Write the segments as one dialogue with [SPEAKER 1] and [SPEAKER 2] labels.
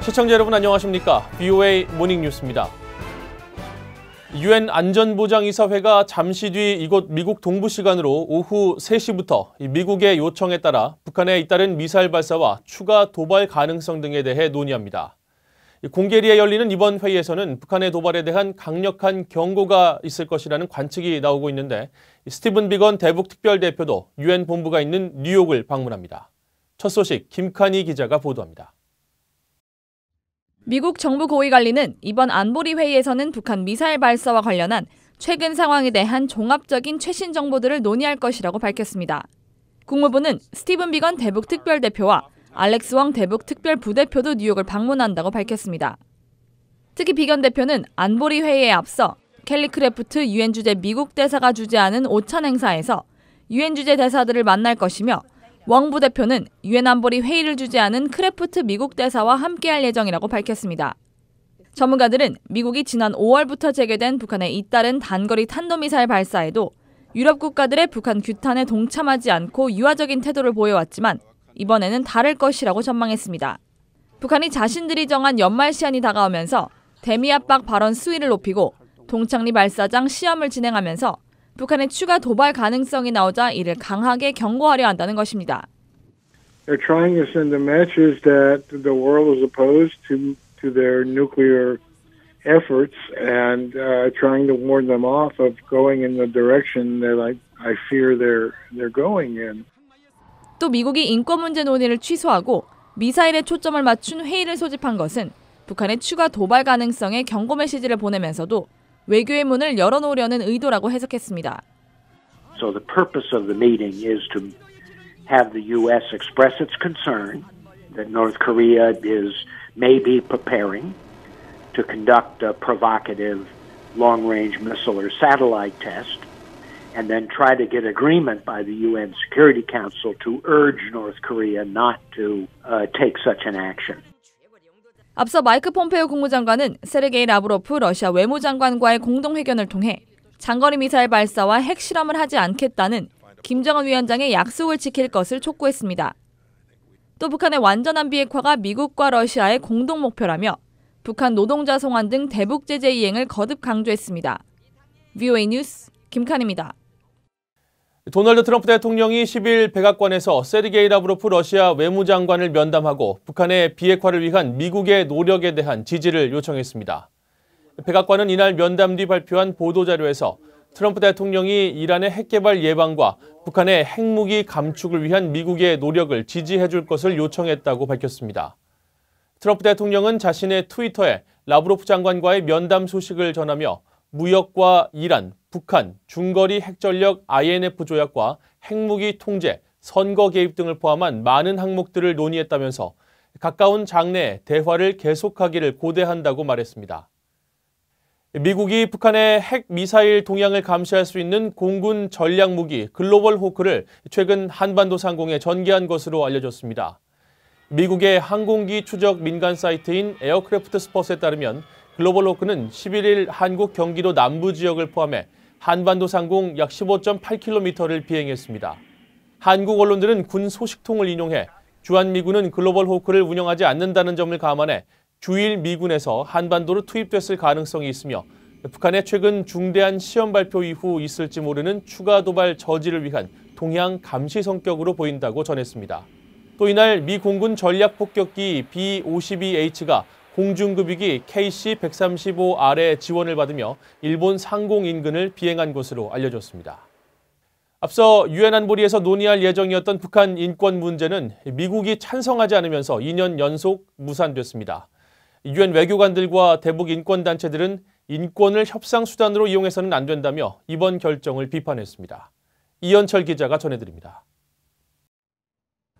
[SPEAKER 1] 시청자 여러분 안녕하십니까? BOA 모닝뉴스입니다. 유엔 안전보장이사회가 잠시 뒤 이곳 미국 동부 시간으로 오후 3시부터 미국의 요청에 따라 북한에 잇따른 미사일 발사와 추가 도발 가능성 등에 대해 논의합니다. 공개리에 열리는 이번 회의에서는 북한의 도발에 대한 강력한 경고가 있을 것이라는 관측이 나오고 있는데 스티븐 비건 대북 특별대표도 유엔 본부가 있는 뉴욕을 방문합니다. 첫 소식 김칸희 기자가 보도합니다.
[SPEAKER 2] 미국 정부 고위관리는 이번 안보리 회의에서는 북한 미사일 발사와 관련한 최근 상황에 대한 종합적인 최신 정보들을 논의할 것이라고 밝혔습니다. 국무부는 스티븐 비건 대북 특별대표와 알렉스 웡 대북 특별부대표도 뉴욕을 방문한다고 밝혔습니다. 특히 비건 대표는 안보리 회의에 앞서 켈리 크래프트 유엔 주재 미국 대사가 주재하는 오찬 행사에서 유엔 주재 대사들을 만날 것이며 웡 부대표는 유엔 안보리 회의를 주재하는 크래프트 미국 대사와 함께할 예정이라고 밝혔습니다. 전문가들은 미국이 지난 5월부터 재개된 북한의 잇따른 단거리 탄도미사일 발사에도 유럽 국가들의 북한 규탄에 동참하지 않고 유화적인 태도를 보여왔지만 이번에는 다를 것이라고 전망했습니다. 북한이 자신들이 정한 연말 시한이 다가오면서 대미 압박 발언 수위를 높이고 동창리 발사장 시험을 진행하면서 북한의 추가 도발 가능성이 나오자 이를 강하게 경고하려 한다는 것입니다.
[SPEAKER 3] They're trying to send a message that the world is opposed to their nuclear efforts and trying to warn them off of going in the direction that I fear they're going in.
[SPEAKER 2] 또 미국이 인권 문제 논의를 취소하고 미사일에 초점을 맞춘 회의를 소집한 것은 북한의 추가 도발 가능성에 경고 메시지를 보내면서도 외교의 문을 열어놓으려는 의도라고 해석했습니다.
[SPEAKER 4] So the purpose of the meeting is to have the U.S. express its concern that North Korea is maybe preparing to conduct a provocative long-range missile or satellite test, and then try to get agreement by the UN Security Council to urge North Korea not to take such an action.
[SPEAKER 2] 앞서 마이크 폼페이오 국무장관은 세르게이 라브로프 러시아 외무장관과의 공동회견을 통해 장거리 미사일 발사와 핵실험을 하지 않겠다는 김정은 위원장의 약속을 지킬 것을 촉구했습니다. 또 북한의 완전한 비핵화가 미국과 러시아의 공동 목표라며 북한 노동자 송환 등 대북 제재 이행을 거듭 강조했습니다. VOA 뉴스 김칸입니다.
[SPEAKER 1] 도널드 트럼프 대통령이 10일 백악관에서 세르게이 라브로프 러시아 외무장관을 면담하고 북한의 비핵화를 위한 미국의 노력에 대한 지지를 요청했습니다. 백악관은 이날 면담 뒤 발표한 보도자료에서 트럼프 대통령이 이란의 핵개발 예방과 북한의 핵무기 감축을 위한 미국의 노력을 지지해 줄 것을 요청했다고 밝혔습니다. 트럼프 대통령은 자신의 트위터에 라브로프 장관과의 면담 소식을 전하며 무역과 이란, 북한, 중거리 핵전력 INF 조약과 핵무기 통제, 선거 개입 등을 포함한 많은 항목들을 논의했다면서 가까운 장래에 대화를 계속하기를 고대한다고 말했습니다. 미국이 북한의 핵 미사일 동향을 감시할 수 있는 공군 전략 무기 글로벌 호크를 최근 한반도 상공에 전개한 것으로 알려졌습니다. 미국의 항공기 추적 민간 사이트인 에어크래프트 스폿에 따르면 글로벌 호크는 11일 한국 경기도 남부 지역을 포함해 한반도 상공 약 15.8km를 비행했습니다. 한국 언론들은 군 소식통을 인용해 주한미군은 글로벌 호크를 운영하지 않는다는 점을 감안해 주일 미군에서 한반도로 투입됐을 가능성이 있으며 북한의 최근 중대한 시험 발표 이후 있을지 모르는 추가 도발 저지를 위한 동향 감시 성격으로 보인다고 전했습니다. 또 이날 미 공군 전략 폭격기 B-52H가 공중급유기 KC-135R의 지원을 받으며 일본 상공 인근을 비행한 것으로 알려졌습니다. 앞서 유엔 안보리에서 논의할 예정이었던 북한 인권 문제는 미국이 찬성하지 않으면서 2년 연속 무산됐습니다. 유엔 외교관들과 대북 인권단체들은 인권을 협상 수단으로 이용해서는 안 된다며 이번 결정을 비판했습니다. 이현철 기자가 전해드립니다.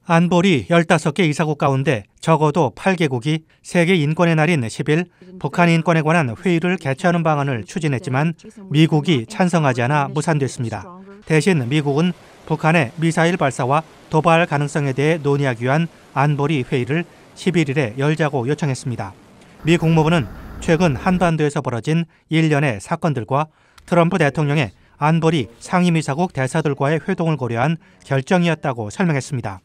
[SPEAKER 5] 안보리 15개 이사국 가운데 적어도 8개국이 세계 인권의 날인 10일 북한 인권에 관한 회의를 개최하는 방안을 추진했지만 미국이 찬성하지 않아 무산됐습니다. 대신 미국은 북한의 미사일 발사와 도발 가능성에 대해 논의하기 위한 안보리 회의를 11일에 열자고 요청했습니다. 미 국무부는 최근 한반도에서 벌어진 일련의 사건들과 트럼프 대통령의 안보리 상임이사국 대사들과의 회동을 고려한 결정이었다고 설명했습니다.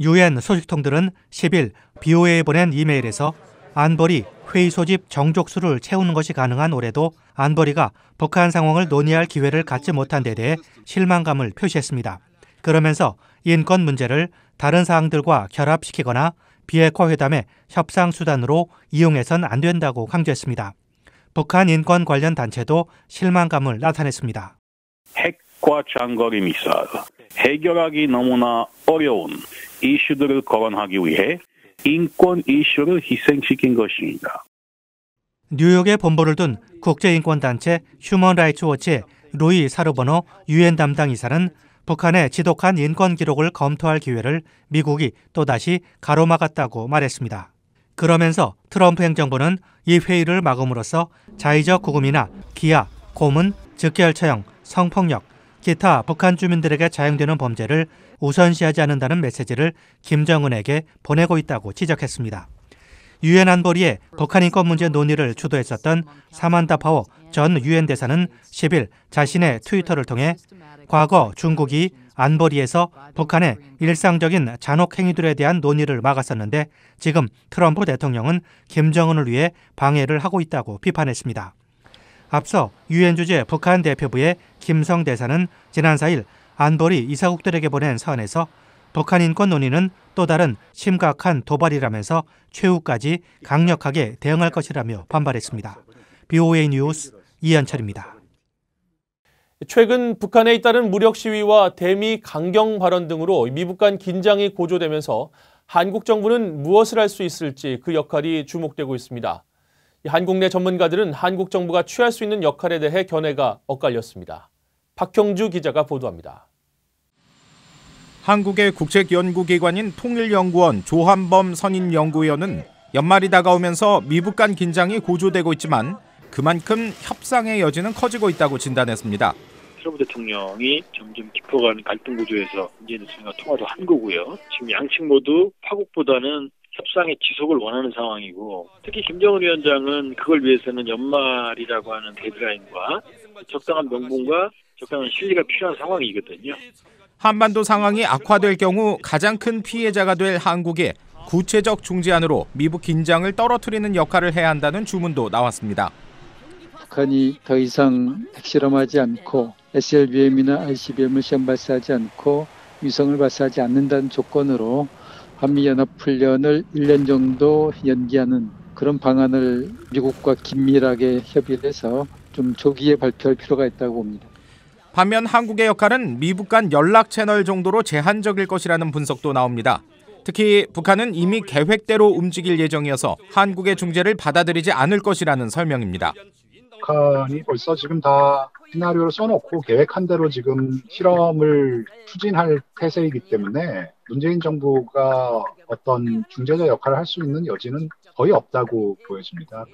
[SPEAKER 5] 유엔 소식통들은 10일 BOA에 보낸 이메일에서 안보리 회의 소집 정족수를 채우는 것이 가능한 올해도 안보리가 북한 상황을 논의할 기회를 갖지 못한 데 대해 실망감을 표시했습니다. 그러면서 인권 문제를 다른 사항들과 결합시키거나 비핵화 회담의 협상 수단으로 이용해선 안 된다고 강조했습니다. 북한 인권 관련 단체도 실망감을 나타냈습니다.
[SPEAKER 6] 핵과 장거리 미사일, 해결하기 너무나 어려운 이슈들을 거론하기 위해 인권 이슈를 희생시킨 것입니다.
[SPEAKER 5] 뉴욕에 본부를 둔 국제인권단체 휴먼 라이츠 워치의 루이 사르보노 유엔 담당 이사는 북한의 지독한 인권 기록을 검토할 기회를 미국이 또다시 가로막았다고 말했습니다. 그러면서 트럼프 행정부는 이 회의를 막음으로써 자의적 구금이나 기아, 고문, 즉결 처형, 성폭력, 기타 북한 주민들에게 자행되는 범죄를 우선시하지 않는다는 메시지를 김정은에게 보내고 있다고 지적했습니다. 유엔 안보리의 북한 인권 문제 논의를 주도했었던 사만다 파워 전 유엔 대사는 10일 자신의 트위터를 통해 과거 중국이 안보리에서 북한의 일상적인 잔혹 행위들에 대한 논의를 막았었는데 지금 트럼프 대통령은 김정은을 위해 방해를 하고 있다고 비판했습니다. 앞서 유엔 주재 북한 대표부의 김성 대사는 지난 4일 안보리 이사국들에게 보낸 서한에서 북한 인권 논의는 또 다른 심각한 도발이라면서 최후까지 강력하게 대응할 것이라며 반발했습니다. BOA 뉴스 이현철입니다.
[SPEAKER 1] 최근 북한에 잇따른 무력 시위와 대미 강경 발언 등으로 미북 간 긴장이 고조되면서 한국 정부는 무엇을 할 수 있을지 그 역할이 주목되고 있습니다. 한국 내 전문가들은 한국 정부가 취할 수 있는 역할에 대해 견해가 엇갈렸습니다. 박형주 기자가 보도합니다.
[SPEAKER 7] 한국의 국책연구기관인 통일연구원 조한범 선임연구위원은 연말이 다가오면서 미북 간 긴장이 고조되고 있지만 그만큼 협상의 여지는 커지고 있다고 진단했습니다.
[SPEAKER 8] 트럼프 대통령이 점점 깊어가는 갈등 구조에서 문재인 대통령과 통화도 한 거고요. 지금 양측 모두 파국보다는 협상의 지속을 원하는 상황이고 특히 김정은 위원장은 그걸 위해서는 연말이라고 하는 데드라인과 적당한 명분과 적당한 실리가 필요한 상황이거든요.
[SPEAKER 7] 한반도 상황이 악화될 경우 가장 큰 피해자가 될 한국이 구체적 중재안으로 미북 긴장을 떨어뜨리는 역할을 해야 한다는 주문도 나왔습니다.
[SPEAKER 9] 북한이 더 이상 핵실험하지 않고 SLBM이나 ICBM을 시험 발사하지 않고 위성을 발사하지 않는다는 조건으로 한미연합훈련을 1년 정도 연기하는 그런 방안을 미국과 긴밀하게 협의를 해서 좀 조기에 발표할 필요가 있다고 봅니다.
[SPEAKER 7] 반면 한국의 역할은 미북 간 연락 채널 정도로 제한적일 것이라는 분석도 나옵니다. 특히 북한은 이미 계획대로 움직일 예정이어서 한국의 중재를 받아들이지 않을 것이라는 설명입니다.
[SPEAKER 10] 북한이 벌써 지금 다 시나리오를 써놓고 계획한 대로 지금 실험을 추진할 태세이기 때문에 문재인 정부가 어떤 중재자 역할을 할 수 있는 여지는 거의 없다고 보여집니다.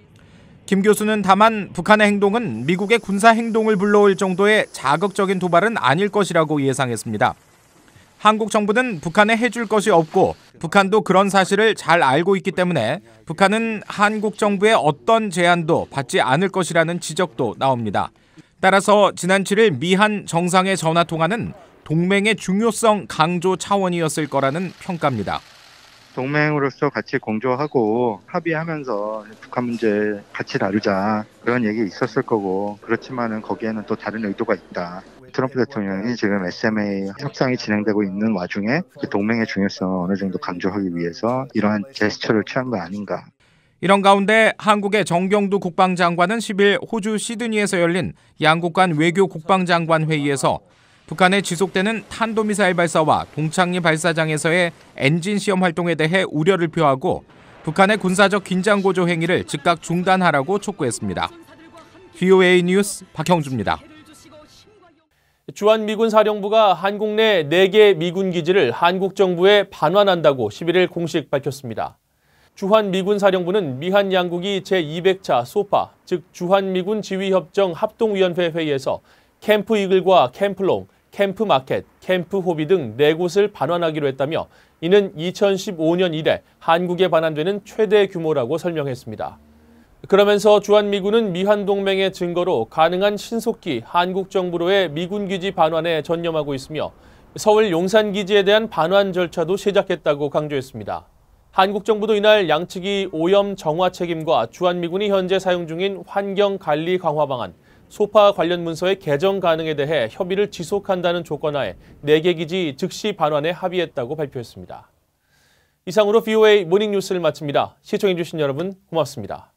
[SPEAKER 7] 김 교수는 다만 북한의 행동은 미국의 군사 행동을 불러올 정도의 자극적인 도발은 아닐 것이라고 예상했습니다. 한국 정부는 북한에 해줄 것이 없고 북한도 그런 사실을 잘 알고 있기 때문에 북한은 한국 정부의 어떤 제안도 받지 않을 것이라는 지적도 나옵니다. 따라서 지난 7일 미한 정상의 전화통화는 동맹의 중요성 강조 차원이었을 거라는 평가입니다.
[SPEAKER 11] 동맹으로서 같이 공조하고 합의하면서 북한 문제 같이 다루자 그런 얘기 있었을 거고 그렇지만은 거기에는 또 다른 의도가 있다. 트럼프 대통령이 지금 SMA 협상이 진행되고 있는 와중에 동맹의 중요성을 어느 정도 강조하기 위해서 이러한 제스처를 취한 거 아닌가.
[SPEAKER 7] 이런 가운데 한국의 정경두 국방장관은 10일 호주 시드니에서 열린 양국 간 외교 국방장관 회의에서 북한의 지속되는 탄도미사일 발사와 동창리 발사장에서의 엔진 시험 활동에 대해 우려를 표하고 북한의 군사적 긴장 고조 행위를 즉각 중단하라고 촉구했습니다. BOA 뉴스 박형주입니다.
[SPEAKER 1] 주한미군 사령부가 한국 내 4개 미군 기지를 한국 정부에 반환한다고 11일 공식 밝혔습니다. 주한미군 사령부는 미한 양국이 제200차 소파, 즉 주한미군 지휘협정 합동위원회 회의에서 캠프 이글과 캠프롱, 캠프 마켓, 캠프 호비 등 4곳을 반환하기로 했다며 이는 2015년 이래 한국에 반환되는 최대 규모라고 설명했습니다. 그러면서 주한미군은 미한동맹의 증거로 가능한 신속히 한국 정부로의 미군기지 반환에 전념하고 있으며 서울 용산기지에 대한 반환 절차도 시작했다고 강조했습니다. 한국 정부도 이날 양측이 오염 정화 책임과 주한미군이 현재 사용 중인 환경관리 강화 방안, 소파 관련 문서의 개정 가능에 대해 협의를 지속한다는 조건하에 4개 기지 즉시 반환에 합의했다고 발표했습니다. 이상으로 VOA 모닝뉴스를 마칩니다. 시청해주신 여러분 고맙습니다.